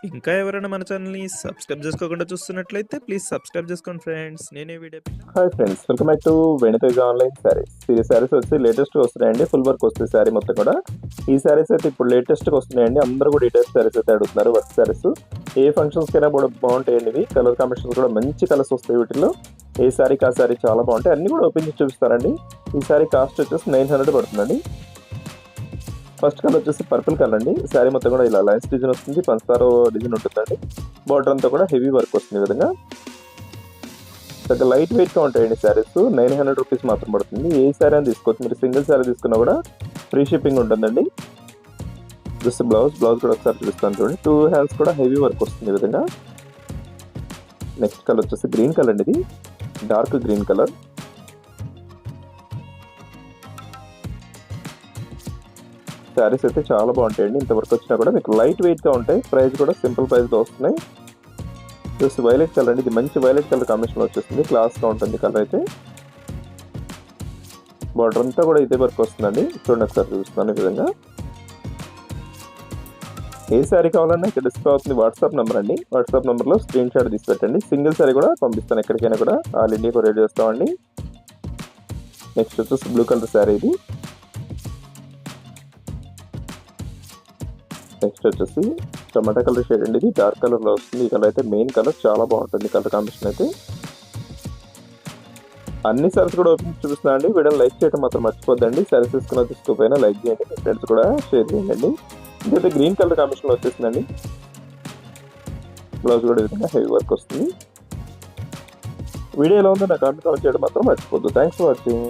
ఇంకా ఎవరైనా మన ఛానల్‌ని సబ్స్క్రైబ్ చేసుకోకుండా చూస్తున్నట్లయితే ప్లీజ్ సబ్స్క్రైబ్ చేసుకోండి ఫ్రెండ్స్. నేనే వీడియో పెట్టినా hi friends, welcome back to Venu Teja online saris. ఈ శారీస్ వచ్చి లేటెస్ట్గా వస్తున్నాయండి. ఫుల్ వర్క్ వస్తుంది శారీ మొత్తం కూడా. ఈ శారీస్ అయితే ఇప్పుడు లేటెస్ట్గా వస్తున్నాయండి. అందరూ కూడా ఈ టైప్ శారీస్ అయితే అడుగుతున్నారు. వర్క్ శారీస్ ఏ ఫంక్షన్స్కి అయినా కూడా బాగుంటాయండి. ఇవి కలర్ కాంబినేషన్స్ కూడా మంచి కలర్స్ వస్తాయి వీటిలో. ఏ శారీకి ఆ శారీ చాలా బాగుంటాయి. అన్ని కూడా ఓపెన్ చేసి చూపిస్తారండి. ఈ శారీ కాస్ట్ వచ్చేసి 900 పడుతుందండి. ఫస్ట్ కలర్ వచ్చేసి పర్పుల్ కలర్ అండి. శారీ మొత్తం కూడా ఇలా లైన్స్ డిజైన్ వస్తుంది, పంచదార డిజైన్ ఉంటుందండి. బార్డర్ అంతా కూడా హెవీ వర్క్ వస్తుంది ఈ విధంగా. లైట్ వెయిట్గా ఉంటాయండి శారీస్. 900 రూపీస్ మాత్రం పడుతుంది. ఏ శారీ అని తీసుకోవచ్చు. మీరు సింగిల్ శారీ తీసుకున్నా కూడా ఫ్రీ షిప్పింగ్ ఉంటుందండి. జస్ట్ బ్లౌజ్ కూడా ఒకసారి చూపిస్తాను చూడండి. 2 హ్యాండ్స్ కూడా హెవీ వర్క్ వస్తుంది ఈ విధంగా. నెక్స్ట్ కలర్ వచ్చేసి గ్రీన్ కలర్ అండి. ఇది డార్క్ గ్రీన్ కలర్. శారీస్ అయితే చాలా బాగుంటాయండి. ఇంతవరకు వచ్చినా కూడా మీకు లైట్ వెయిట్గా ఉంటాయి. ప్రైస్ కూడా సింపుల్ ప్రైస్లో వస్తున్నాయి. జస్ట్ వైలెట్ కలర్ అండి. ఇది మంచి వైలెట్ కలర్ కాంబినేషన్ వచ్చేస్తుంది. క్లాస్గా ఉంటుంది కలర్ అయితే. బార్డర్ అంతా కూడా ఇదే వర్క్ వస్తుందండి. చూడండి ఒకసారి చూపిస్తాను ఈ విధంగా. ఏ శారీ కావాలన్నా ఇక్కడ డిస్ప్లే అవుతుంది వాట్సాప్ నెంబర్ అండి. వాట్సాప్ నెంబర్లో స్క్రీన్ షాట్ తీసి పెట్టండి. సింగిల్ శారీ కూడా పంపిస్తాను ఎక్కడికైనా కూడా. ఆల్ ఇండియా కొరియర్ చేస్తామండి. నెక్స్ట్ వచ్చేసి బ్లూ కలర్ శారీ ఇది. నెక్స్ట్ వచ్చేసి టమాటా కలర్ షేడ్ అండి. ఇది డార్క్ కలర్లో వస్తుంది. ఈ కలర్ అయితే మెయిన్ కలర్, చాలా బాగుంటుంది కలర్ కాంబినేషన్ అయితే. అన్ని సారీస్ కూడా ఓపెన్ చూపిస్తున్నా అండి. వీడియోని లైక్ చేయడం మాత్రం మర్చిపోద్దండి. సారీస్ తీసుకోకపోయినా లైక్ చేయండి. మీ ఫ్రెండ్స్ కూడా షేర్ చేయండి. ఇదైతే గ్రీన్ కలర్ కాంబినేషన్లో వచ్చేసిందండి. బ్లౌజ్ కూడా ఈ విధంగా హెవీ వర్క్ వస్తుంది. వీడియో ఎలా ఉందో నాకు కామెంట్ చేయడం మాత్రం మర్చిపోద్దు. Thanks for watching.